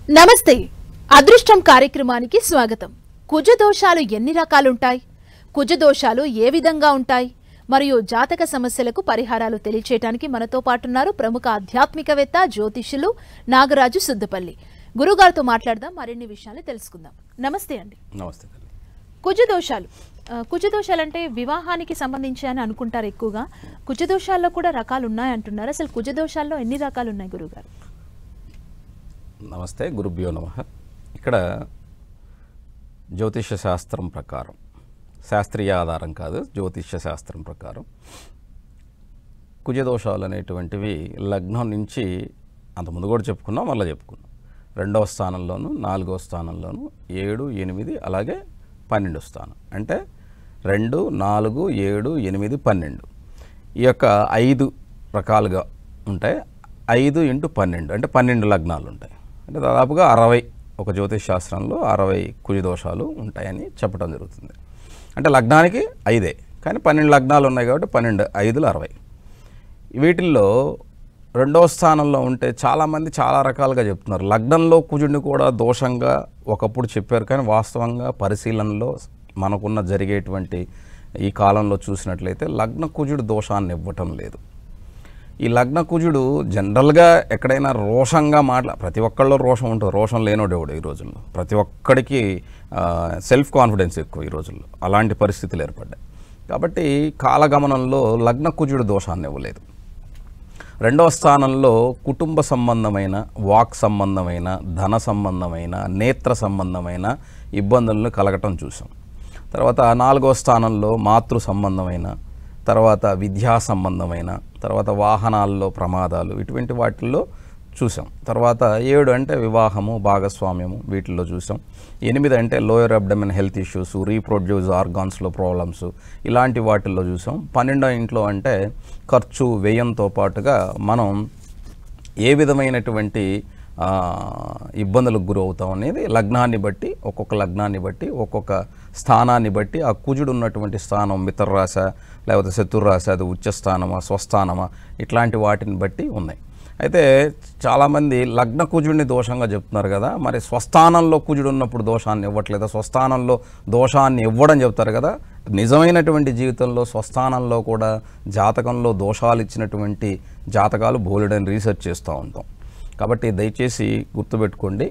నమస్తే అదృష్టం కార్యక్రమానికి స్వాగతం. కుజదోషాలు ఎన్ని రకాలుంటాయి, కుజదోషాలు ఏ విధంగా ఉంటాయి మరియు జాతక సమస్యలకు పరిహారాలు తెలియచేయడానికి మనతో పాటున్నారు ప్రముఖ ఆధ్యాత్మికవేత్త జ్యోతిష్యులు నాగరాజు సుద్దపల్లి. గురుగారితో మాట్లాడదాం, మరిన్ని విషయాలు తెలుసుకుందాం. నమస్తే అండి. నమస్తే. కుజదోషాలంటే వివాహానికి సంబంధించి అని అనుకుంటారు ఎక్కువగా. కుజదోషాల్లో కూడా రకాలు ఉన్నాయంటున్నారు. అసలు కుజదోషాల్లో ఎన్ని రకాలు ఉన్నాయి గురుగారు? నమస్తే, గురుభ్యో నమః. ఇక్కడ జ్యోతిష శాస్త్రం ప్రకారం, శాస్త్రీయ ఆధారం కాదు, జ్యోతిష శాస్త్రం ప్రకారం కుజదోషాలు అనేటువంటివి లగ్నం నుంచి అంతకుముందు కూడా చెప్పుకున్నాం, మళ్ళీ చెప్పుకున్నాం. 2వ స్థానంలోను, 4వ స్థానంలోను, 7, 8 అలాగే 12 స్థానం. అంటే 2, 4, 7, 8, 12 ఈ యొక్క 5 రకాలుగా ఉంటాయి. 5 × 12 అంటే 12 లగ్నాలు ఉంటాయి. అంటే దాదాపుగా 60 ఒక జ్యోతిష్ శాస్త్రంలో 60 కుజదోషాలు ఉంటాయని చెప్పడం జరుగుతుంది. అంటే లగ్నానికి 5 కానీ 12 లగ్నాలు ఉన్నాయి కాబట్టి 12, 5లు 60. వీటిల్లో 2వ స్థానంలో ఉంటే చాలామంది చాలా రకాలుగా చెప్తున్నారు. లగ్నంలో కుజుడిని కూడా దోషంగా ఒకప్పుడు చెప్పారు, కానీ వాస్తవంగా పరిశీలనలో మనకున్న జరిగేటువంటి ఈ కాలంలో చూసినట్లయితే లగ్న కుజుడు దోషాన్ని ఇవ్వటం లేదు. ఈ లగ్న కుజుడు జనరల్గా ఎక్కడైనా రోషంగా ప్రతి ఒక్కళ్ళలో రోషం ఉంటుంది, రోషం లేనోడు ఎవడు ఈ రోజుల్లో. ప్రతి ఒక్కడికి సెల్ఫ్ కాన్ఫిడెన్స్ ఎక్కువ ఈ రోజుల్లో, అలాంటి పరిస్థితులు ఏర్పడ్డాయి. కాబట్టి కాలగమనంలో లగ్న కుజుడు దోషాన్ని ఇవ్వలేదు. 2వ స్థానంలో కుటుంబ సంబంధమైన, వాక్ సంబంధమైన, ధన సంబంధమైన, నేత్ర సంబంధమైన ఇబ్బందులను కలగటం చూసాం. తర్వాత 4వ స్థానంలో మాతృ సంబంధమైన, తర్వాత విద్యా సంబంధమైన, తర్వాత వాహనాల్లో ప్రమాదాలు, ఇటువంటి వాటిల్లో చూసాం. తర్వాత 7 అంటే వివాహము, భాగస్వామ్యము, వీటిల్లో చూసాం. 8 అంటే lower abdomen health issues, reproduce ఆర్గాన్స్లో ప్రాబ్లమ్స్, ఇలాంటి వాటిల్లో చూసాం. 12వ ఇంట్లో అంటే ఖర్చు, వ్యయంతో పాటుగా మనం ఏ విధమైనటువంటి ఇబ్బందులకు గురవుతాం అనేది లగ్నాన్ని బట్టి, ఒక్కొక్క లగ్నాన్ని బట్టి, ఒక్కొక్క స్థానాన్ని బట్టి, ఆ కుజుడు ఉన్నటువంటి స్థానం మిత్రరాశ లేకపోతే శత్రురాశ, అది ఉచ్చస్థానమా స్వస్థానమా, ఇట్లాంటి వాటిని బట్టి ఉన్నాయి. అయితే చాలామంది లగ్న కుజుడిని దోషంగా చెప్తున్నారు కదా, మరి స్వస్థానంలో కుజుడు ఉన్నప్పుడు దోషాన్ని ఇవ్వట్లేదా, స్వస్థానంలో దోషాన్ని ఇవ్వడం చెప్తారు కదా. నిజమైనటువంటి జీవితంలో స్వస్థానంలో కూడా జాతకంలో దోషాలు ఇచ్చినటువంటి జాతకాలు బోలెడని రీసెర్చ్ చేస్తూ ఉంటాం. కాబట్టి దయచేసి గుర్తుపెట్టుకోండి,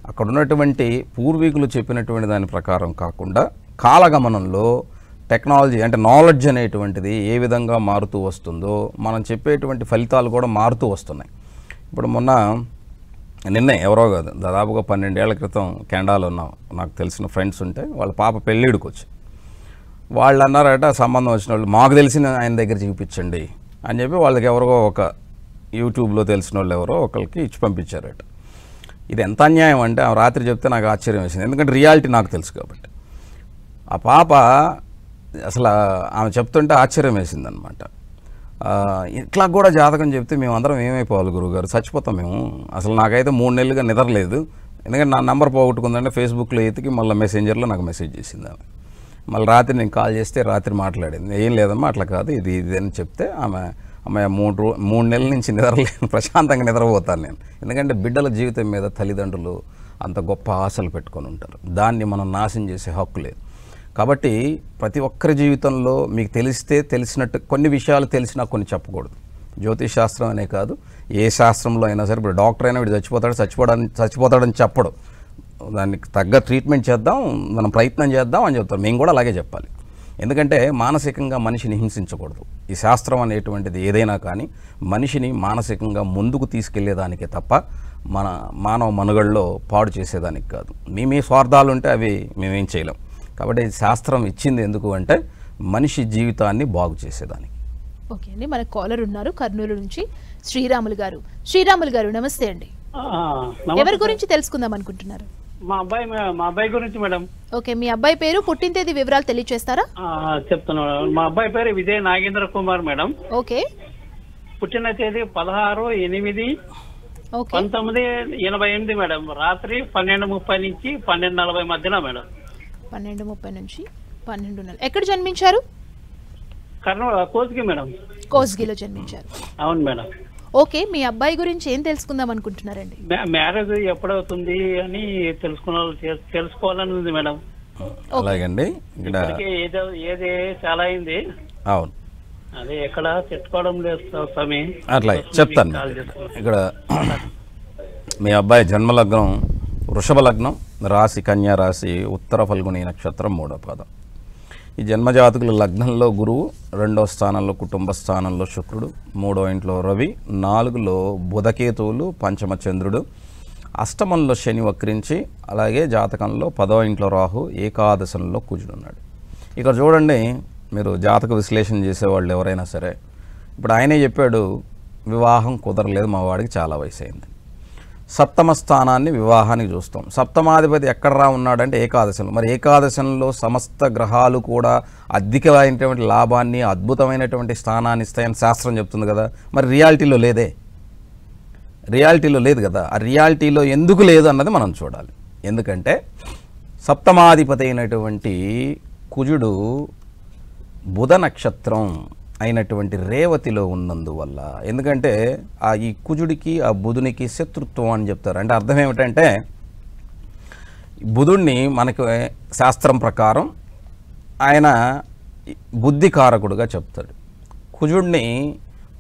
అక్కడ ఉన్నటువంటి పూర్వీకులు చెప్పినటువంటి దాని ప్రకారం కాకుండా కాలగమనంలో టెక్నాలజీ అంటే నాలెడ్జ్ అనేటువంటిది ఏ విధంగా మారుతూ వస్తుందో మనం చెప్పేటువంటి ఫలితాలు కూడా మారుతూ వస్తున్నాయి. ఇప్పుడు నిన్నే ఎవరో కాదు, దాదాపుగా 12 ఏళ్ల క్రితం కెనడాలో నాకు తెలిసిన ఫ్రెండ్స్ ఉంటే వాళ్ళ పాప పెళ్ళిడికి వచ్చి వాళ్ళు అన్నారట, సంబంధం వచ్చిన వాళ్ళు మాకు తెలిసిన ఆయన దగ్గర చూపించండి అని చెప్పి వాళ్ళకి ఎవరో ఒక యూట్యూబ్లో తెలిసిన వాళ్ళు ఎవరో ఒకరికి ఇచ్చి పంపించారట. ఇది ఎంత అన్యాయం అంటే ఆమె రాత్రి చెప్తే నాకు ఆశ్చర్యం వేసింది, ఎందుకంటే రియాలిటీ నాకు తెలుసు కాబట్టి. ఆ పాప అసలు ఆమె చెప్తుంటే ఆశ్చర్యం వేసింది అనమాట. ఇట్లా కూడా జాతకం చెప్తే మేమందరం ఏమైపోవాలి గురువుగారు, చచ్చిపోతాం మేము. అసలు నాకైతే 3 నెలలుగా నిద్రలేదు, ఎందుకంటే నా నెంబర్ పోగొట్టుకుందంటే ఫేస్బుక్లో ఎతికి మళ్ళీ మెసెంజర్లో నాకు మెసేజ్ చేసింది ఆమె. మళ్ళీ రాత్రి నేను కాల్ చేస్తే రాత్రి మాట్లాడింది, ఏం లేదమ్మా అట్లా కాదు ఇది అని చెప్తే ఆమె 3 నెలల నుంచి నిద్రలేను, ప్రశాంతంగా నిద్రపోతాను నేను. ఎందుకంటే బిడ్డల జీవితం మీద తల్లిదండ్రులు అంత గొప్ప ఆశలు పెట్టుకొని ఉంటారు, దాన్ని మనం నాశనం చేసే హక్కు లేదు. కాబట్టి ప్రతి ఒక్కరి జీవితంలో మీకు తెలిసినట్టు కొన్ని విషయాలు తెలిసినా కొన్ని చెప్పకూడదు. జ్యోతిష్ శాస్త్రం అనే కాదు, ఏ శాస్త్రంలో అయినా సరే. ఇప్పుడు డాక్టర్ అయినా వీడు చచ్చిపోతాడని చెప్పడు, దానికి తగ్గ ట్రీట్మెంట్ చేద్దాం, మనం ప్రయత్నం చేద్దాం అని చెప్తారు. మేము కూడా అలాగే చెప్పాలి, ఎందుకంటే మానసికంగా మనిషిని హింసించకూడదు. ఈ శాస్త్రం అనేటువంటిది ఏదైనా కానీ మనిషిని మానసికంగా ముందుకు తీసుకెళ్లేదానికే తప్ప మన మానవ మనుగడలో పాడు చేసేదానికి కాదు. మీ స్వార్థాలు ఉంటే అవి మేమేం చేయలేం. కాబట్టి శాస్త్రం ఇచ్చింది ఎందుకు అంటే మనిషి జీవితాన్ని బాగు చేసేదానికి. ఓకే అండి, మన కాలర్ ఉన్నారు కర్నూలు నుంచి, శ్రీరాములు గారు. శ్రీరాములు గారు నమస్తే అండి. ఎవరి గురించి తెలుసుకుందాం అనుకుంటున్నారు? మా అబ్బాయి గురించి మేడం. ఓకే, మీ అబ్బాయి పేరు, పుట్టిన తేదీ వివరాలు తెలియచేస్తారా? చెప్తున్నాను. మా అబ్బాయి పేరు విజయ్ నాగేంద్ర కుమార్ మేడం. ఓకే. పుట్టిన తేదీ 16/8/1988 మేడం. రాత్రి 12:30 నుంచి 12:40 మధ్యన మేడం. 12:30 నుంచి 12:40. ఎక్కడ జన్మించారు? కర్నూలు కోస్గి మేడం. కోస్గిలో జన్మించారు. అవును మేడం. ఓకే, మీ అబ్బాయి గురించి ఏం తెలుసుకుందాం అనుకుంటున్నారండి? మ్యారేజ్ ఎప్పుడవుతుంది అని తెలుసుకోవాలని ఉంది మేడం. అలాగండి. ఇక్కడ ఏది చాలా అయింది. అవును, అదే ఎక్కడ చెప్పుకోవడం లేదు స్వామి. అట్లా చెప్తాను. ఇక్కడ మీ అబ్బాయి జన్మలగ్నం వృషభ లగ్నం, రాశి కన్యా రాశి, ఉత్తర ఫల్గుని నక్షత్రం 3వ పాదం. ఈ జన్మజాతకుల లగ్నంలో గురువు, 2వ స్థానంలో కుటుంబ స్థానంలో శుక్రుడు, 3వ ఇంట్లో రవి, 4లో బుధకేతువులు, పంచమ చంద్రుడు, అష్టమంలో శని వక్రించి, అలాగే జాతకంలో 10వ ఇంట్లో రాహు, ఏకాదశంలో కుజుడు ఉన్నాడు. ఇక్కడ చూడండి, మీరు జాతక విశ్లేషణ చేసేవాళ్ళు ఎవరైనా సరే, ఇప్పుడు ఆయనే చెప్పాడు వివాహం కుదరలేదు, మా వాడికి చాలా వయసు అయింది. సప్తమ స్థానాన్ని వివాహానికి చూస్తాం. సప్తమాధిపతి ఎక్కడరా ఉన్నాడంటే ఏకాదశంలో. మరి ఏకాదశంలో సమస్త గ్రహాలు కూడా అధికమైనటువంటి లాభాన్ని, అద్భుతమైనటువంటి స్థానాన్ని ఇస్తాయని శాస్త్రం చెప్తుంది కదా. మరి రియాలిటీలో లేదే, రియాలిటీలో లేదు కదా. ఆ రియాలిటీలో ఎందుకు లేదు అన్నది మనం చూడాలి. ఎందుకంటే సప్తమాధిపతి అయినటువంటి కుజుడు బుధ నక్షత్రం అయినటువంటి రేవతిలో ఉన్నందువల్ల, ఎందుకంటే ఈ కుజుడికి ఆ బుధునికి శత్రుత్వం అని చెప్తారు. అంటే అర్థం ఏమిటంటే, బుధుడిని మనకి శాస్త్రం ప్రకారం ఆయన బుద్ధి కారకుడుగా చెప్తాడు, కుజుడిని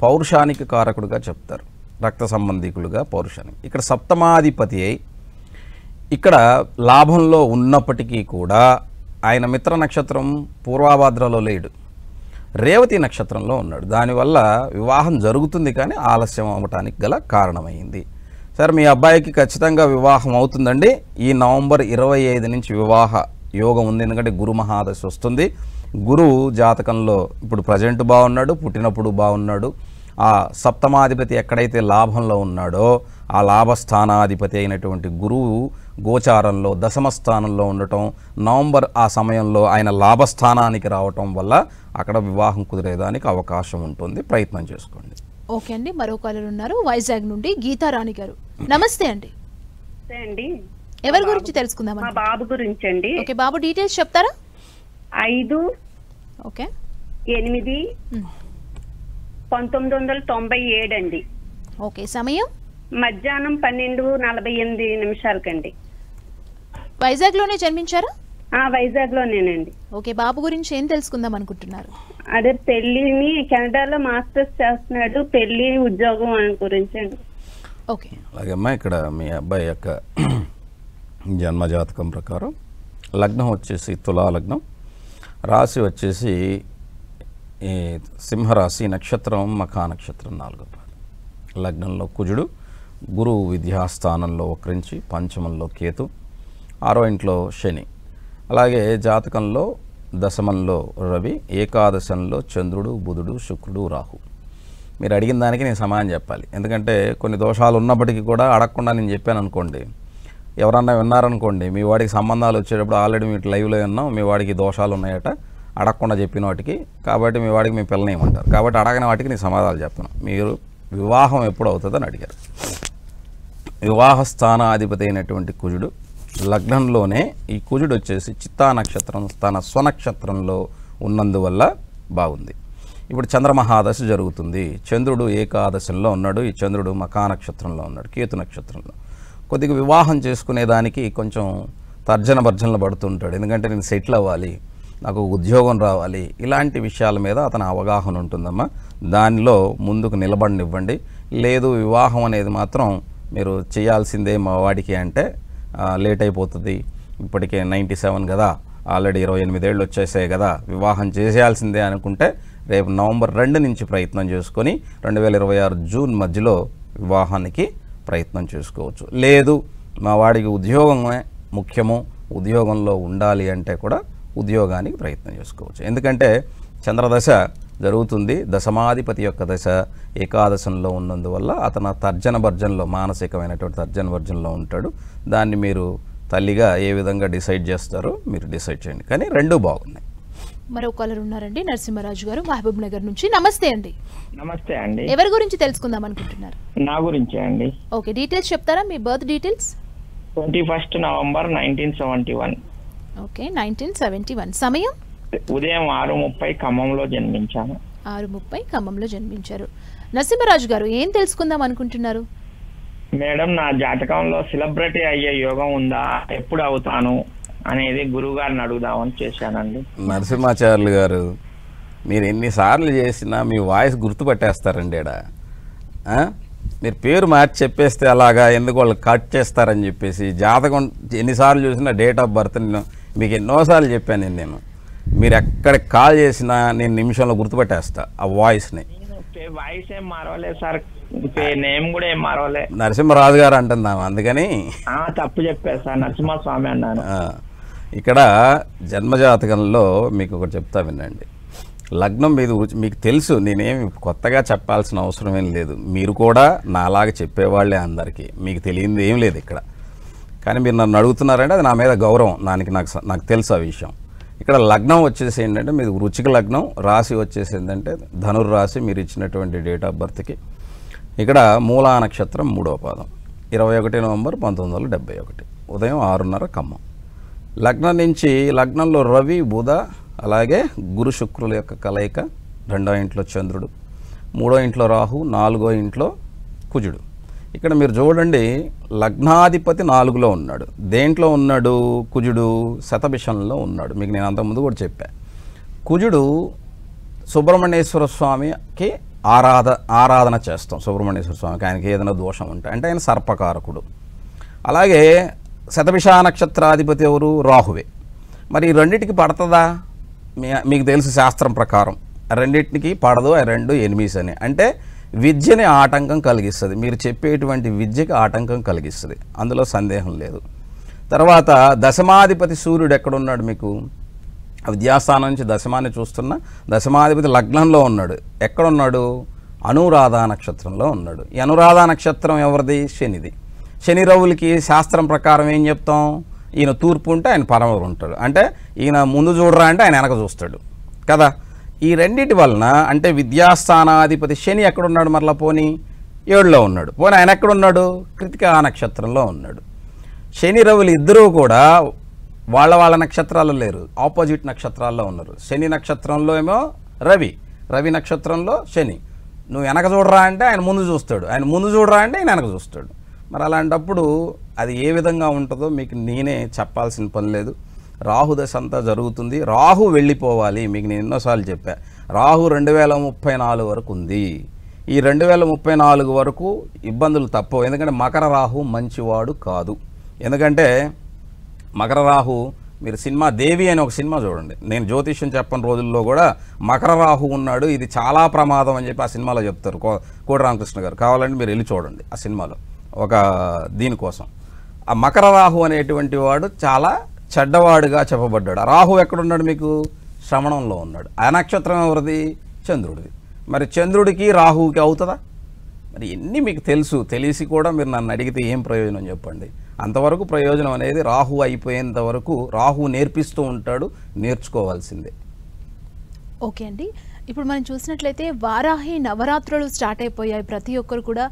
పౌరుషానికి కారకుడుగా చెప్తారు, రక్త సంబంధికులుగా పౌరుషానికి. ఇక్కడ సప్తమాధిపతి అయి ఇక్కడ లాభంలో ఉన్నప్పటికీ కూడా ఆయన మిత్ర నక్షత్రం పూర్వాభాద్రలో లేడు, రేవతి నక్షత్రంలో ఉన్నాడు. దానివల్ల వివాహం జరుగుతుంది కానీ ఆలస్యం అవ్వటానికి గల కారణమైంది. సరే, మీ అబ్బాయికి ఖచ్చితంగా వివాహం అవుతుందండి. ఈ నవంబర్ 25 నుంచి వివాహ యోగం ఉంది. ఎందుకంటే గురు మహాదశ వస్తుంది. గురువు జాతకంలో ఇప్పుడు ప్రజెంట్ బాగున్నాడు, పుట్టినప్పుడు బాగున్నాడు. ఆ సప్తమాధిపతి ఎక్కడైతే లాభంలో ఉన్నాడో ఆ లాభస్థానాధిపతి అయినటువంటి గురువు గోచారంలో దశమ స్థానంలో ఉండటం, నవంబర్ ఆ సమయంలో ఆయన లాభస్థానానికి రావటం వల్ల అక్కడ వివాహం కుదిరేదానికి అవకాశం ఉంటుంది. ప్రయత్నం చేసుకోండి. ఓకే అండి, మరో కాలర్ ఉన్నారు వైజాగ్ నుండి, గీతారాణి గారు. నమస్తే అండి. అండి, ఎవరి గురించి తెలుసుకుందాం? మా బాబు గురించి అండి. ఓకే, బాబు డీటెయిల్స్ చెప్తారా? 5 ఓకే 8 1997 అండి. ఓకే, సమయం మధ్యాహ్నం 12:48 వైజాగ్ లోనే జన్మించారా? వైజాగ్ లోనేనండి. ఓకే, బాబు గురించి ఏం తెలుసుకుందాం అనుకుంటున్నారు? అదే పెళ్లిని కెనడాలో మాస్టర్స్ చేస్తున్నాడు, పెళ్లి ఉద్యోగం గురించి అండి. ఓకే, అలాగే అమ్మా, ఇక్కడ మీ అబ్బాయి యొక్క జన్మజాతకం ప్రకారం లగ్నం వచ్చేసి తులా లగ్నం, రాశి వచ్చేసి ఈ సింహరాశి, నక్షత్రం మఖా నక్షత్రం 4వ పాదం. లగ్నంలో కుజుడు, గురువు విద్యాస్థానంలో వక్రించి, పంచమంలో కేతు, 6వ ఇంట్లో శని, అలాగే జాతకంలో దశమంలో రవి, ఏకాదశంలో చంద్రుడు, బుధుడు, శుక్రుడు, రాహు. మీరు అడిగిన దానికి నేను సమాధానం చెప్పాలి. ఎందుకంటే కొన్ని దోషాలు ఉన్నప్పటికీ కూడా అడగకుండా నేను చెప్పాను అనుకోండి, ఎవరన్నా విన్నారనుకోండి, మీ వాడికి సంబంధాలు వచ్చేటప్పుడు ఆల్రెడీ మీకు లైవ్లో విన్నాం, మీ వాడికి దోషాలు ఉన్నాయట అడగకుండా చెప్పిన వాటికి, కాబట్టి మీ వాడికి మీ పిల్లని ఏమంటారు. కాబట్టి అడగని వాటికి నేను సమాధానాలు చెప్తాను. మీరు వివాహం ఎప్పుడు అవుతుందని అడిగారు. వివాహ స్థానాధిపతి అయినటువంటి కుజుడు లగ్నంలోనే, ఈ కుజుడు వచ్చేసి చిత్తా నక్షత్రం తన స్వనక్షత్రంలో ఉన్నందువల్ల బాగుంది. ఇప్పుడు చంద్రమహాదశ జరుగుతుంది. చంద్రుడు ఏకాదశంలో ఉన్నాడు, ఈ చంద్రుడు మఖా నక్షత్రంలో ఉన్నాడు, కేతు నక్షత్రంలో. కొద్దిగా వివాహం చేసుకునేదానికి కొంచెం తర్జన భర్జనలు పడుతుంటాడు. ఎందుకంటే నేను సెటిల్ అవ్వాలి, నాకు ఉద్యోగం రావాలి, ఇలాంటి విషయాల మీద అతని అవగాహన ఉంటుందమ్మా. దానిలో ముందుకు నిలబడనివ్వండి. లేదు వివాహం అనేది మాత్రం మీరు చేయాల్సిందే మా వాడికి అంటే లేట్ అయిపోతుంది, ఇప్పటికే 97 కదా, ఆల్రెడీ 28 ఏళ్ళు వచ్చేసాయి కదా, వివాహం చేసేయాల్సిందే అనుకుంటే రేపు నవంబర్ 2 నుంచి ప్రయత్నం చేసుకొని 2026 జూన్ మధ్యలో వివాహానికి ప్రయత్నం చేసుకోవచ్చు. లేదు మా వాడికి ఉద్యోగమే ముఖ్యము, ఉద్యోగంలో ఉండాలి అంటే కూడా ఉద్యోగానికి ప్రయత్నం చేసుకోవచ్చు. ఎందుకంటే చంద్రదశ జరుగుతుంది, దశమాధిపతి యొక్క దశ ఏకాదశంలో ఉన్నందువల్ల అతను తర్జన భర్జనలో, మానసికమైనటువంటి తర్జన భర్జనలో ఉంటాడు. దాన్ని మీరు తల్లిగా ఏ విధంగా డిసైడ్ చేస్తారో మీరు డిసైడ్ చేయండి. కానీ రెండూ బాగున్నాయి. మరో కాలర్ ఉన్నారండి, నరసింహరాజు గారు, మహబూబ్ నగర్ నుంచి. నమస్తే అండి. నమస్తే అండి. ఎవరి గురించి తెలుసుకుందాం అనుకుంటున్నారు? నా గురించే అండి. ఓకే, డీటెయిల్స్ చెప్తారా? మీ బర్త్ డీటెయిల్స్. 21 నవంబర్ 1971. ఓకే, 1971. సమయం ఉదయం 6:30 ఖమ్మంలో జన్మించాను. 6:30 ఖమ్మంలో జన్మించారు. నరసింహరాజు గారు ఏం తెలుసుకుందాం అనుకుంటున్నారు? మేడం, నా జాతకంలో సెలబ్రిటీ అయ్యే యోగం ఉందా, ఎప్పుడు అవుతాను అనేది గురువు గారిని అడుగుదామని చేశానండి. నరసింహాచార్యులు గారు, మీరు ఎన్నిసార్లు చేసినా మీ వాయిస్ గుర్తుపట్టేస్తారండి ఈడ. మీరు పేరు మార్చి చెప్పేస్తే అలాగా ఎందుకు వాళ్ళు కట్ చేస్తారని చెప్పేసి జాతకం ఎన్నిసార్లు చూసినా డేట్ ఆఫ్ బర్త్ మీకు ఎన్నోసార్లు చెప్పాను నేను. మీరు ఎక్కడికి కాల్ చేసినా నేను నిమిషంలో గుర్తుపట్టేస్తా ఆ వాయిస్ని. వాయిస్ ఏం మారవలేదు సార్, నేమ్ కూడా ఏం మారవలే. నరసింహరాజు గారు అంటున్నాము, అందుకని తప్పు చెప్పారు సార్, నరసింహస్వామి అన్నాను. ఇక్కడ జన్మజాతకంలో మీకు ఒకటి చెప్తా వినండి. లగ్నం మీద మీకు తెలుసు, నేనేమి కొత్తగా చెప్పాల్సిన అవసరం ఏం లేదు. మీరు కూడా నాలాగా చెప్పేవాళ్లే అందరికీ, మీకు తెలియంది ఏం లేదు ఇక్కడ. కానీ మీరు నన్ను అడుగుతున్నారంటే అది నా మీద గౌరవం, నాకు తెలుసు ఆ విషయం. ఇక్కడ లగ్నం వచ్చేసి ఏంటంటే మీది వృచ్చిక లగ్నం, రాశి వచ్చేసి ఏంటంటే ధనుర్రాశి, మీరు ఇచ్చినటువంటి డేట్ ఆఫ్ బర్త్కి. ఇక్కడ మూలా నక్షత్రం 3వ పాదం, 21 నవంబర్ 1971, ఉదయం 6:30 ఖమ్మం. లగ్నం నుంచి లగ్నంలో రవి, బుధ, అలాగే గురు శుక్రుల యొక్క కలయిక. 2వ ఇంట్లో చంద్రుడు, 3వ ఇంట్లో రాహు, 4వ ఇంట్లో కుజుడు. ఇక్కడ మీరు చూడండి, లగ్నాధిపతి 4లో ఉన్నాడు. దేంట్లో ఉన్నాడు? కుజుడు శతభిషంలో ఉన్నాడు. మీకు నేను అంతకుముందు కూడా చెప్పా. కుజుడు సుబ్రహ్మణ్యేశ్వర స్వామికి ఆరాధన చేస్తాం. సుబ్రహ్మణ్యేశ్వర స్వామికి ఆయనకి ఏదైనా దోషం ఉంటే, అంటే ఆయన సర్పకారకుడు. అలాగే శతభిష నక్షత్రాధిపతి ఎవరు? రాహువే. మరి ఈ రెండింటికి పడుతుందా? మీకు తెలుసు శాస్త్రం ప్రకారం రెండింటికి పడదు. ఆ 2 ఎనిమిస్ అని, అంటే విద్యని ఆటంకం కలిగిస్తుంది. మీరు చెప్పేటువంటి విద్యకి ఆటంకం కలిగిస్తుంది, అందులో సందేహం లేదు. తర్వాత దశమాధిపతి సూర్యుడు ఎక్కడున్నాడు? మీకు విద్యాస్థానం నుంచి దశమాన్ని చూస్తున్నా, దశమాధిపతి లగ్నంలో ఉన్నాడు. ఎక్కడున్నాడు? అనురాధ నక్షత్రంలో ఉన్నాడు. ఈ అనురాధ నక్షత్రం ఎవరిది? శనిది. శని రవులకి శాస్త్రం ప్రకారం ఏం చెప్తాం? ఈయన తూర్పు ఉంటే ఆయన పరమరు ఉంటాడు, అంటే ఈయన ముందు చూడరా అంటే ఆయన వెనక చూస్తాడు కదా. ఈ రెండింటి వలన అంటే విద్యాస్థానాధిపతి శని ఎక్కడున్నాడు? మరలా పోనీ 7లో ఉన్నాడు. పోనీ ఆయన ఎక్కడున్నాడు? కృతికా నక్షత్రంలో ఉన్నాడు. శని రవులు ఇద్దరూ కూడా వాళ్ళ నక్షత్రాల్లో లేరు, ఆపోజిట్ నక్షత్రాల్లో ఉన్నారు. శని నక్షత్రంలో ఏమో రవి నక్షత్రంలో శని. నువ్వు వెనక చూడరా అంటే ఆయన ముందు చూస్తాడు, ఆయన ముందు చూడరా అంటే ఆయన వెనక చూస్తాడు. మరి అలాంటప్పుడు అది ఏ విధంగా ఉంటుందో మీకు నేనే చెప్పాల్సిన పని లేదు. రాహు దశ అంతా జరుగుతుంది. రాహు వెళ్ళిపోవాలి. మీకు నేను ఎన్నోసార్లు చెప్పా, రాహు 2034 వరకు ఉంది. ఈ 2034 వరకు ఇబ్బందులు తప్పవు. ఎందుకంటే మకర రాహు మంచివాడు కాదు. ఎందుకంటే మకర రాహు, మీరు సినిమా దేవి అని ఒక సినిమా చూడండి. నేను జ్యోతిష్యం చెప్పని రోజుల్లో కూడా మకర రాహు ఉన్నాడు, ఇది చాలా ప్రమాదం అని చెప్పి ఆ సినిమాలో చెప్తారు కోడి రామకృష్ణ గారు. కావాలంటే మీరు వెళ్ళి చూడండి ఆ సినిమాలో ఒక దీనికోసం. ఆ మకర రాహు అనేటువంటి వాడు చాలా చెడ్డవాడుగా చెప్పబడ్డాడు. ఆ రాహు ఎక్కడున్నాడు? మీకు శ్రవణంలో ఉన్నాడు. ఆ నక్షత్రం ఎవరిది? చంద్రుడిది. మరి చంద్రుడికి రాహువుకి అవుతుందా? మరి ఎన్ని మీకు తెలుసు, తెలిసి కూడా మీరు నన్ను అడిగితే ఏం ప్రయోజనం చెప్పండి? అంతవరకు ప్రయోజనం అనేది రాహు అయిపోయేంత వరకు రాహు నేర్పిస్తూ ఉంటాడు, నేర్చుకోవాల్సిందే. ఓకే అండి, ఇప్పుడు మనం చూసినట్లయితే వారాహి నవరాత్రులు స్టార్ట్ అయిపోయాయి. ప్రతి ఒక్కరు కూడా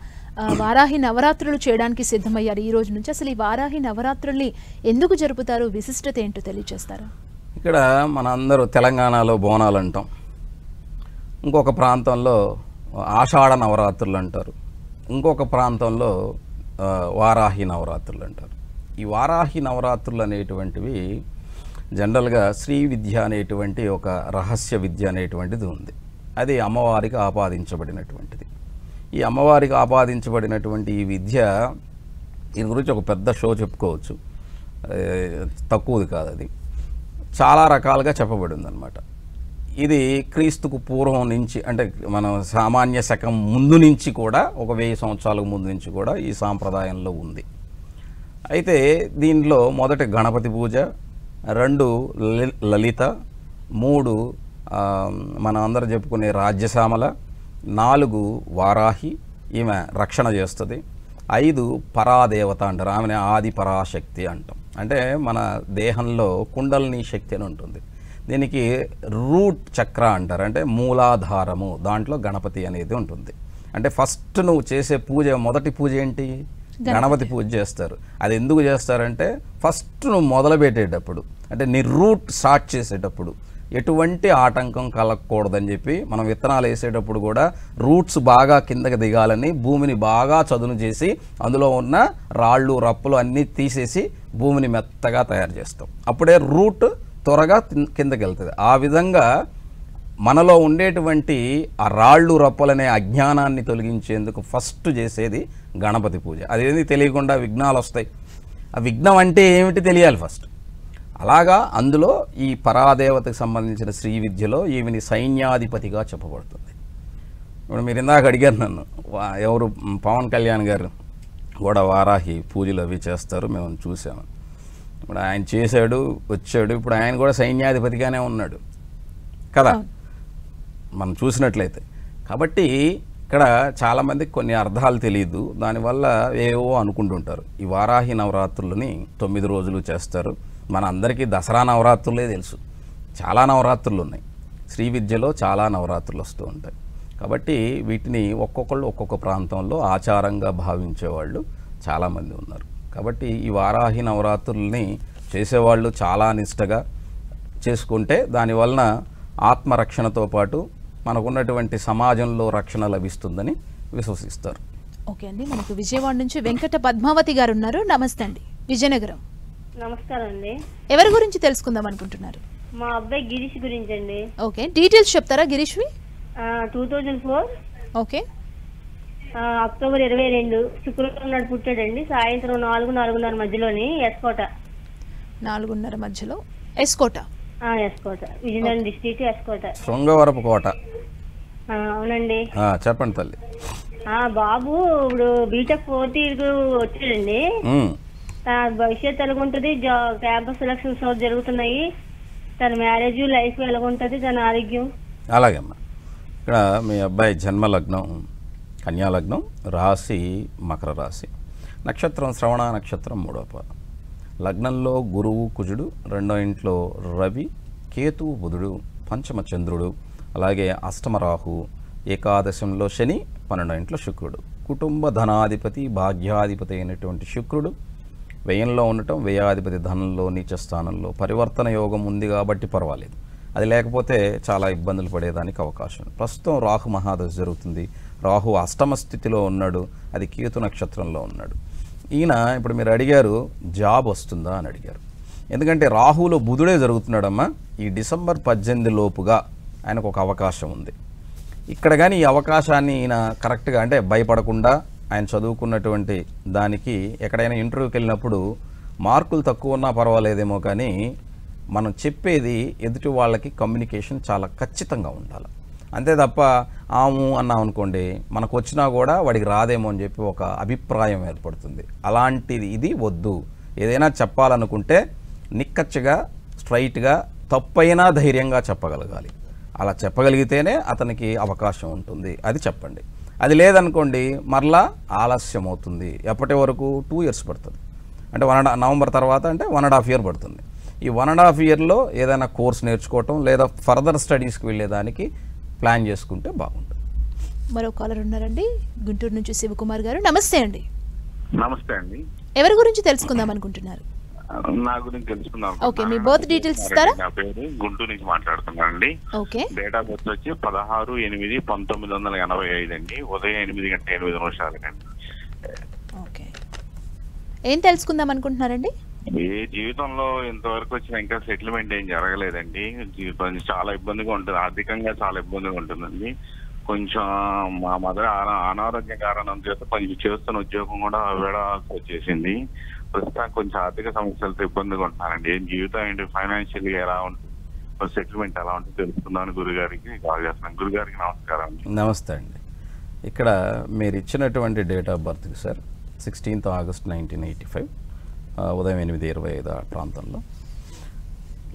వారాహి నవరాత్రులు చేయడానికి సిద్ధమయ్యారు ఈ రోజు నుంచి. అసలు ఈ వారాహి నవరాత్రుల్ని ఎందుకు జరుపుతారు? విశిష్టత ఏంటో తెలియజేస్తారా? ఇక్కడ మన అందరూ తెలంగాణలో బోనాలు అంటాం, ఇంకొక ప్రాంతంలో ఆషాఢ నవరాత్రులు అంటారు, ఇంకొక ప్రాంతంలో వారాహి నవరాత్రులు అంటారు. ఈ వారాహి నవరాత్రులు అనేటువంటివి జనరల్గా శ్రీ విద్య అనేటువంటి ఒక రహస్య విద్య అనేటువంటిది ఉంది. అది అమ్మవారికి ఆపాదించబడినటువంటిది. ఈ అమ్మవారికి ఆపాదించబడినటువంటి ఈ విద్య, దీని గురించి ఒక పెద్ద షో చెప్పుకోవచ్చు, తక్కువది కాదు. అది చాలా రకాలుగా చెప్పబడింది అనమాట. ఇది క్రీస్తుకు పూర్వం నుంచి, అంటే మన సామాన్య శకం ముందు నుంచి కూడా, ఒక 1000 సంవత్సరాలకు ముందు నుంచి కూడా ఈ సాంప్రదాయంలో ఉంది. అయితే దీనిలో మొదటి గణపతి పూజ, 2 లలిత, 3 మనం అందరూ చెప్పుకునే రాజ్యశామల, 4 వారాహి, ఈమె రక్షణ చేస్తుంది, 5 పరాదేవత అంటారు, ఆమెనే ఆది పరాశక్తి అంటాం. అంటే మన దేహంలో కుండలిని శక్తి అని ఉంటుంది. దీనికి రూట్ చక్ర అంటారు, అంటే మూలాధారము. దాంట్లో గణపతి అనేది ఉంటుంది. అంటే ఫస్ట్ నువ్వు చేసే పూజ, మొదటి పూజ ఏంటి? గణపతి పూజ చేస్తారు. అది ఎందుకు చేస్తారంటే ఫస్ట్ నువ్వు మొదలు పెట్టేటప్పుడు, అంటే నీ రూట్ స్టార్ట్ చేసేటప్పుడు ఎటువంటి ఆటంకం కలగకూడదని చెప్పి మనం విత్తనాలు వేసేటప్పుడు కూడా రూట్స్ బాగా కిందకి దిగాలని భూమిని బాగా చదును చేసి అందులో ఉన్న రాళ్ళు రప్పులు అన్నీ తీసేసి భూమిని మెత్తగా తయారు చేస్తాం. అప్పుడే రూట్ త్వరగా కిందకి వెళ్తుంది. ఆ విధంగా మనలో ఉండేటువంటి ఆ రాళ్ళు రప్పలనే అజ్ఞానాన్ని తొలగించేందుకు ఫస్ట్ చేసేది గణపతి పూజ. అదేది తెలియకుండా విఘ్నాలు వస్తాయి. ఆ విఘ్నం అంటే ఏమిటి తెలియాలి ఫస్ట్. అలాగా అందులో ఈ పరాదేవతకు సంబంధించిన శ్రీ విద్యలో ఈమెని సైన్యాధిపతిగా చెప్పబడుతుంది. ఇప్పుడు మీరు ఇందాక అడిగారు నన్ను, ఎవరు పవన్ కళ్యాణ్ గారు కూడా వారాహి పూజలు అవి చేస్తారు, మేము చూసాము. ఇప్పుడు ఆయన చేశాడు, వచ్చాడు, ఇప్పుడు ఆయన కూడా సైన్యాధిపతిగానే ఉన్నాడు కదా మనం చూసినట్లయితే. కాబట్టి ఇక్కడ చాలామందికి కొన్ని అర్థాలు తెలియదు, దానివల్ల ఏవో అనుకుంటుంటారు. ఈ వారాహి నవరాత్రులని 9 రోజులు చేస్తారు. మన అందరికీ దసరా నవరాత్రులే తెలుసు, చాలా నవరాత్రులు ఉన్నాయి. శ్రీ విద్యలో చాలా నవరాత్రులు వస్తూ ఉంటాయి. కాబట్టి వీటిని ఒక్కొక్కళ్ళు ఒక్కొక్క ప్రాంతంలో ఆచారంగా భావించేవాళ్ళు చాలామంది ఉన్నారు. కాబట్టి ఈ వారాహి నవరాత్రుల్ని చేసేవాళ్ళు చాలా నిష్టగా చేసుకుంటే దానివలన ఆత్మరక్షణతో పాటు మనకున్నటువంటి సమాజంలో రక్షణ లభిస్తుందని విశ్వసిస్తారు. ఓకే అండి, మనకు విజయవాడ నుంచి వెంకట పద్మావతి గారు ఉన్నారు. నమస్తే అండి. విజయనగరం. నమస్కారం అండి. ఎవరి గురించి తెలుసుకుందాం అనుకుంటున్నారు? మా అబ్బాయి గిరీష్ గురించి అండి. ఓకే, డీటెయిల్స్ చెప్తారా గిరీష్వి? 2004 ఓకే, అక్టోబర్ 22 శుక్రవారం నాడు పుట్టాడండి. సాయంత్రం 4-4:30 మధ్యలోని ఎస్కోట. 4:30 మధ్యలో ఎస్కోట. ఎస్కోట, విజయనగరం డిస్ట్రిక్ట్ ఎస్కోట. శృంగవరపు కోట. అవునండి. చెప్పండి తల్లి. బాబు ఇప్పుడు బీటెక్ 4th ఇయర్ వచ్చాడండి. భవిష్యత్తు ఎలాగుంటుంది, క్యాంపస్ సెలక్షన్స్ జరుగుతున్నాయి, తన మ్యారేజ్ లైఫ్ ఎలాగుంటుంది, తన ఆరోగ్యం? అలాగేమ్మా, ఇక్కడ మీ అబ్బాయి జన్మ లగ్నం కన్యా లగ్నం, రాశి మకర రాశి, నక్షత్రం శ్రవణ నక్షత్రం 3వ పాదం. లగ్నంలో గురువు కుజుడు, 2వ ఇంట్లో రవి, కేతువు బుధుడు, పంచమ చంద్రుడు, అలాగే అష్టమ రాహు, ఏకాదశంలో శని, 12వ ఇంట్లో శుక్రుడు. కుటుంబ ధనాధిపతి భాగ్యాధిపతి అయినటువంటి శుక్రుడు వ్యయంలో ఉండటం, వ్యయాధిపతి ధనంలో నీచ స్థానంలో. పరివర్తన యోగం ఉంది కాబట్టి పర్వాలేదు, అది లేకపోతే చాలా ఇబ్బందులు పడేదానికి అవకాశం. ప్రస్తుతం రాహు మహాదశ జరుగుతుంది. రాహు అష్టమ స్థితిలో ఉన్నాడు, అది కేతు నక్షత్రంలో ఉన్నాడు. ఈయన ఇప్పుడు మీరు అడిగారు జాబ్ వస్తుందా అని అడిగారు. ఎందుకంటే రాహులో బుధుడే జరుగుతున్నాడమ్మా. ఈ డిసెంబర్ 18 లోపుగా ఆయనకు ఒక అవకాశం ఉంది. ఇక్కడ కానీ ఈ అవకాశాన్ని ఈయన కరెక్ట్గా అంటే భయపడకుండా ఆయన చదువుకున్నటువంటి దానికి ఎక్కడైనా ఇంటర్వ్యూకి వెళ్ళినప్పుడు మార్కులు తక్కువ ఉన్నా పర్వాలేదేమో, కానీ మనం చెప్పేది ఎదుటి వాళ్ళకి కమ్యూనికేషన్ చాలా ఖచ్చితంగా ఉండాలి. అంతే తప్ప ఆము అన్నాం అనుకోండి, మనకు వచ్చినా కూడా వాడికి రాదేమో అని చెప్పి ఒక అభిప్రాయం ఏర్పడుతుంది. అలాంటిది ఇది వద్దు. ఏదైనా చెప్పాలనుకుంటే నిక్కచ్చిగా స్ట్రైట్గా తప్పైనా ధైర్యంగా చెప్పగలగాలి. అలా చెప్పగలిగితేనే అతనికి అవకాశం ఉంటుంది, అది చెప్పండి. అది లేదనుకోండి మరలా ఆలస్యం అవుతుంది. ఎప్పటి వరకు 2 years పడుతుంది, అంటే నవంబర్ తర్వాత అంటే 1.5 year పడుతుంది. ఈ 1.5 yearలో ఏదైనా కోర్స్ నేర్చుకోవటం లేదా ఫర్దర్ స్టడీస్కి వెళ్ళేదానికి ప్లాన్ చేసుకుంటే బాగుంటుంది. మరో కాలర్ ఉన్నారండి, గుంటూరు నుంచి శివకుమార్ గారు. నమస్తే అండి. నమస్తే అండి. ఎవరి గురించి తెలుసుకుందాం అనుకుంటున్నారు? నా గురించి తెలుసుకుందాం. ఓకే, మీ బర్త్ డీటెయిల్స్ ఇస్తారా? నా పేరు గుంటూరు నుంచి మాట్లాడుతున్నానండి. ఓకే, డేట్ ఆఫ్ బర్త్ వచ్చి 16/8/1985 అండి. ఉదయం 8:08 అండి. ఓకే, ఏం తెలుసుకుందాం అనుకుంటున్నారండి? ఏ జీవితంలో ఇంతవరకు వచ్చిన ఇంకా సెటిల్మెంట్ ఏం జరగలేదండి. జీవితం చాలా ఇబ్బందిగా ఉంటుంది, ఆర్థికంగా చాలా ఇబ్బందిగా ఉంటుందండి. కొంచెం మా మదర్ అనారోగ్య కారణం చేత కొంచెం చేస్తున్న ఉద్యోగం కూడా వేడాల్సి వచ్చేసింది. ప్రస్తుతం కొంచెం ఆర్థిక సమస్యలతో ఇబ్బందిగా ఉంటున్నానండి. ఏం జీవితం ఏంటి, ఫైనాన్షియల్గా ఎలా ఉంటుంది, సెటిల్మెంట్ ఎలా ఉంటుంది తెలుసుకుందామని గురుగారికి కాల్ చేస్తున్నాను. గురుగారికి నమస్కారం. నమస్తే అండి. ఇక్కడ మీరు ఇచ్చినటువంటి డేట్ ఆఫ్ బర్త్కి సార్ 16th August 1985 ఉదయం 8:25 ఆ ప్రాంతంలో.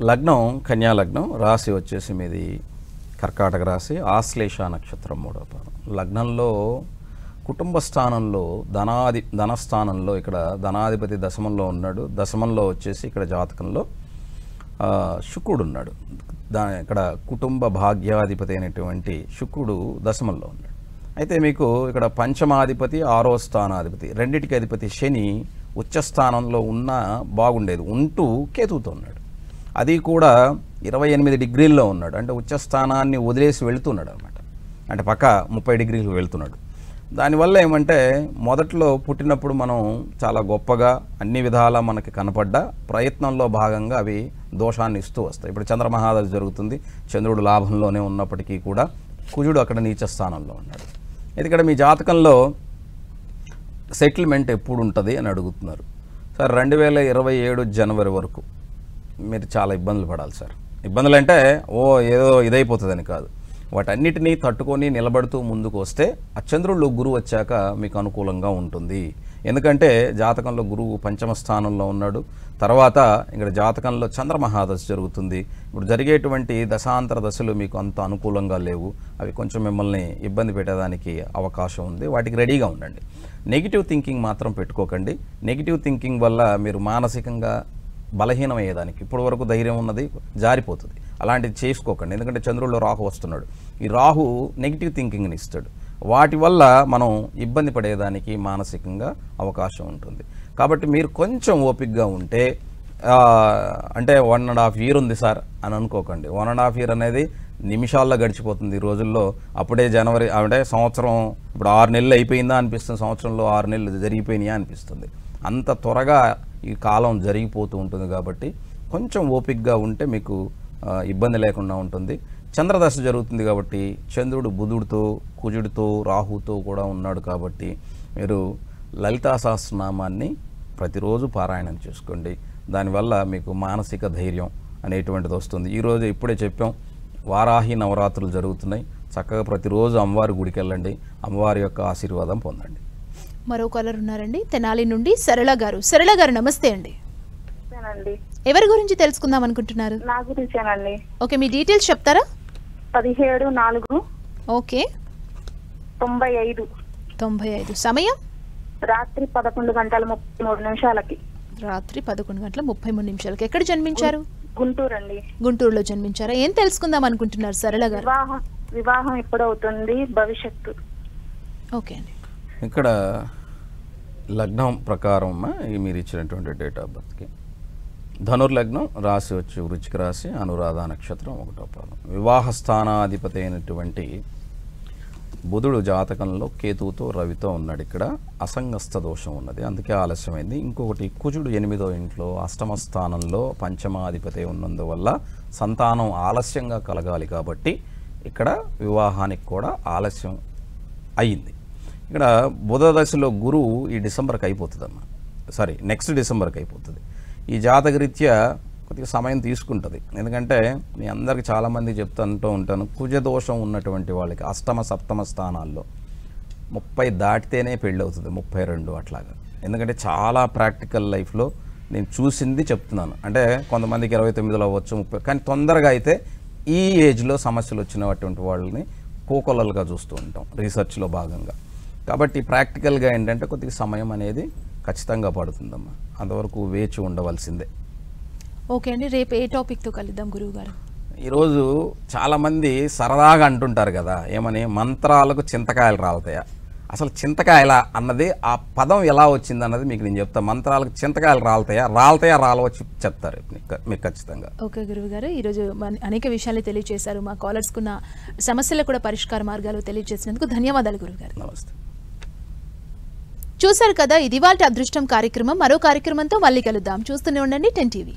లగ్నం కన్యా లగ్నం, రాశి వచ్చేసి మీది కర్కాటక రాశి, ఆశ్లేష నక్షత్రం 3వ పాదం. లగ్నంలో కుటుంబ స్థానంలో ధనస్థానంలో ఇక్కడ ధనాధిపతి దశమంలో ఉన్నాడు. దశమంలో వచ్చేసి ఇక్కడ జాతకంలో శుక్రుడు ఉన్నాడు. ఇక్కడ కుటుంబ భాగ్యాధిపతి అయినటువంటి శుక్రుడు దశమంలో ఉన్నాడు. అయితే మీకు ఇక్కడ పంచమాధిపతి 6వ స్థానాధిపతి రెండిటికి అధిపతి శని ఉచ్చస్థానంలో ఉన్నా బాగుండేది, ఉంటూ కేతువుతో ఉన్నాడు. అది కూడా 28 డిగ్రీల్లో ఉన్నాడు, అంటే ఉచ్చస్థానాన్ని వదిలేసి వెళుతున్నాడు అనమాట, అంటే పక్క 30 డిగ్రీలు వెళ్తున్నాడు. దానివల్ల ఏమంటే మొదట్లో పుట్టినప్పుడు మనం చాలా గొప్పగా అన్ని విధాలా మనకి కనపడ్డా ప్రయత్నంలో భాగంగా అవి దోషాన్ని ఇస్తూ వస్తాయి. ఇప్పుడు చంద్రమహాదశ జరుగుతుంది, చంద్రుడు లాభంలోనే ఉన్నప్పటికీ కూడా కుజుడు అక్కడ నీచ స్థానంలో ఉన్నాడు. ఎందుకంటే మీ జాతకంలో సెటిల్మెంట్ ఎప్పుడు ఉంటుంది అని అడుగుతున్నారు సార్. 2027 జనవరి వరకు మీరు చాలా ఇబ్బందులు పడాలి సార్. ఇబ్బందులు అంటే ఏదో ఇదైపోతుందని కాదు, వాటన్నిటినీ తట్టుకొని నిలబడుతూ ముందుకు వస్తే ఆ చంద్రుల్లో గురువు వచ్చాక మీకు అనుకూలంగా ఉంటుంది. ఎందుకంటే జాతకంలో గురువు పంచమ స్థానంలో ఉన్నాడు, తర్వాత ఇక్కడ జాతకంలో చంద్రమహాదశ జరుగుతుంది. ఇప్పుడు జరిగేటువంటి దశాంతర దశలు మీకు అంత అనుకూలంగా లేవు, అవి కొంచెం మిమ్మల్ని ఇబ్బంది పెట్టడానికి అవకాశం ఉంది, వాటికి రెడీగా ఉండండి. నెగిటివ్ థింకింగ్ మాత్రం పెట్టుకోకండి. నెగిటివ్ థింకింగ్ వల్ల మీరు మానసికంగా బలహీనమయ్యేదానికి, ఇప్పటి వరకు ధైర్యం ఉన్నది జారిపోతుంది, అలాంటిది చేసుకోకండి. ఎందుకంటే చంద్రుల్లో రాహు వస్తున్నాడు, ఈ రాహు నెగిటివ్ థింకింగ్ని ఇస్తాడు, వాటి వల్ల మనం ఇబ్బంది పడేదానికి మానసికంగా అవకాశం ఉంటుంది. కాబట్టి మీరు కొంచెం ఓపికగా ఉంటే, అంటే 1.5 year ఉంది సార్ అని అనుకోకండి. 1.5 year అనేది నిమిషాల్లో గడిచిపోతుంది ఈ రోజుల్లో. అప్పుడే జనవరి అంటే సంవత్సరం ఇప్పుడు 6 నెలలు అయిపోయిందా అనిపిస్తుంది, సంవత్సరంలో 6 నెలలు జరిగిపోయినాయా అనిపిస్తుంది. అంత త్వరగా ఈ కాలం జరిగిపోతూ ఉంటుంది. కాబట్టి కొంచెం ఓపికగా ఉంటే మీకు ఇబ్బంది లేకుండా ఉంటుంది. చంద్రదశ జరుగుతుంది కాబట్టి చంద్రుడు బుధుడితో, కుజుడితో, రాహుతో కూడా ఉన్నాడు కాబట్టి మీరు లలితా సహస్రనామాన్ని ప్రతిరోజు పారాయణం చేసుకోండి. దానివల్ల మీకు మానసిక ధైర్యం అనేటువంటిది వస్తుంది. ఈరోజు ఇప్పుడే చెప్పాం, వారాహి నవరాత్రులు జరుగుతున్నాయి, చక్కగా ప్రతిరోజు అమ్మవారి గుడికి వెళ్ళండి, అమ్మవారి యొక్క ఆశీర్వాదం పొందండి. మరో కాలర్ ఉన్నారండి, తెనాలి నుండి సరళ గారు. సరళ గారు నమస్తే అండి. ఎవరి గురించి తెలుసుకుందాం అనుకుంటున్నారు? నా గురించేనండి. ఓకే, మీ డీటెయిల్స్ చెప్తారా? 17/4. ఓకే, 95. సమయం రాత్రి 11:33. రాత్రి 11:33. ఎక్కడ జన్మించారు? గుంటూరు అండి. గుంటూరులో జన్మించారా? ఏం తెలుసుకుందాం అనుకుంటున్నారు సరళ గారు? వివాహం ఎప్పుడవుతుంది, భవిష్యత్తు. ఓకే అండి. ఇక్కడ లగ్నం ప్రకారం మీరు ఇచ్చినటువంటి డేట్ ఆఫ్ బర్త్కి ధనుర్లగ్నం, రాశి వచ్చి వృశ్చిక రాశి, అనురాధ నక్షత్రం, 1వ పాదం. వివాహ స్థానాధిపతి అయినటువంటి బుధుడు జాతకంలో కేతువుతో రవితో ఉన్నాడు. ఇక్కడ అసంగస్థ దోషం ఉన్నది, అందుకే ఆలస్యమైంది. ఇంకొకటి కుజుడు 8వ ఇంట్లో అష్టమ స్థానంలో పంచమాధిపతి ఉన్నందువల్ల సంతానం ఆలస్యంగా కలగాలి కాబట్టి ఇక్కడ వివాహానికి కూడా ఆలస్యం అయ్యింది. ఇక్కడ బుధ దశలో గురువు ఈ డిసెంబర్కి అయిపోతుందమ్మా, నెక్స్ట్ డిసెంబర్కి అయిపోతుంది. ఈ జాతకరీత్యా కొద్దిగా సమయం తీసుకుంటుంది. ఎందుకంటే మీ అందరికి చాలామంది చెప్తుంటూ ఉంటాను, కుజదోషం ఉన్నటువంటి వాళ్ళకి అష్టమ సప్తమ స్థానాల్లో 30 దాటితేనే పెళ్ళి అవుతుంది, 32 అట్లాగా. ఎందుకంటే చాలా ప్రాక్టికల్ లైఫ్లో నేను చూసింది చెప్తున్నాను. అంటే కొంతమందికి 29లో అవ్వచ్చు, 30, కానీ తొందరగా అయితే ఈ ఏజ్లో సమస్యలు వచ్చినటువంటి వాళ్ళని కోకొల్లలుగా చూస్తూ ఉంటాం రీసెర్చ్లో భాగంగా. కాబట్టి ప్రాక్టికల్గా ఏంటంటే కొద్దిగా సమయం అనేది ఖచ్చితంగా పడుతుందమ్మా, అంతవరకు వేచి ఉండవలసిందే. ఓకే అండి, రేపు ఏ టాపిక్తో కలుద్దాం గురువు గారు? ఈరోజు చాలామంది సరదాగా అంటుంటారు కదా, ఏమని, మంత్రాలకు చింతకాయలు రాలుతాయా? అసలు చింతకాయల అన్నది ఆ పదం ఎలా వచ్చింది అన్నది మీకు నేను చెప్తాను. మంత్రాలకు చింతకాయలు రాలుతాయా రాలవచ్చు చెప్తారు మీకు ఖచ్చితంగా. ఓకే గురువు గారు, ఈరోజు అనేక విషయాలు తెలియజేశారు. మా కాలర్స్కున్న సమస్యలకు కూడా పరిష్కార మార్గాలు తెలియజేసినందుకు ధన్యవాదాలు గురువు గారు. నమస్తే. చూశారు కదా, ఇది వాటి అదృష్టం కార్యక్రమం. మరో కార్యక్రమంతో మళ్ళీ కలుద్దాం. చూస్తూనే ఉండండి 10 TV.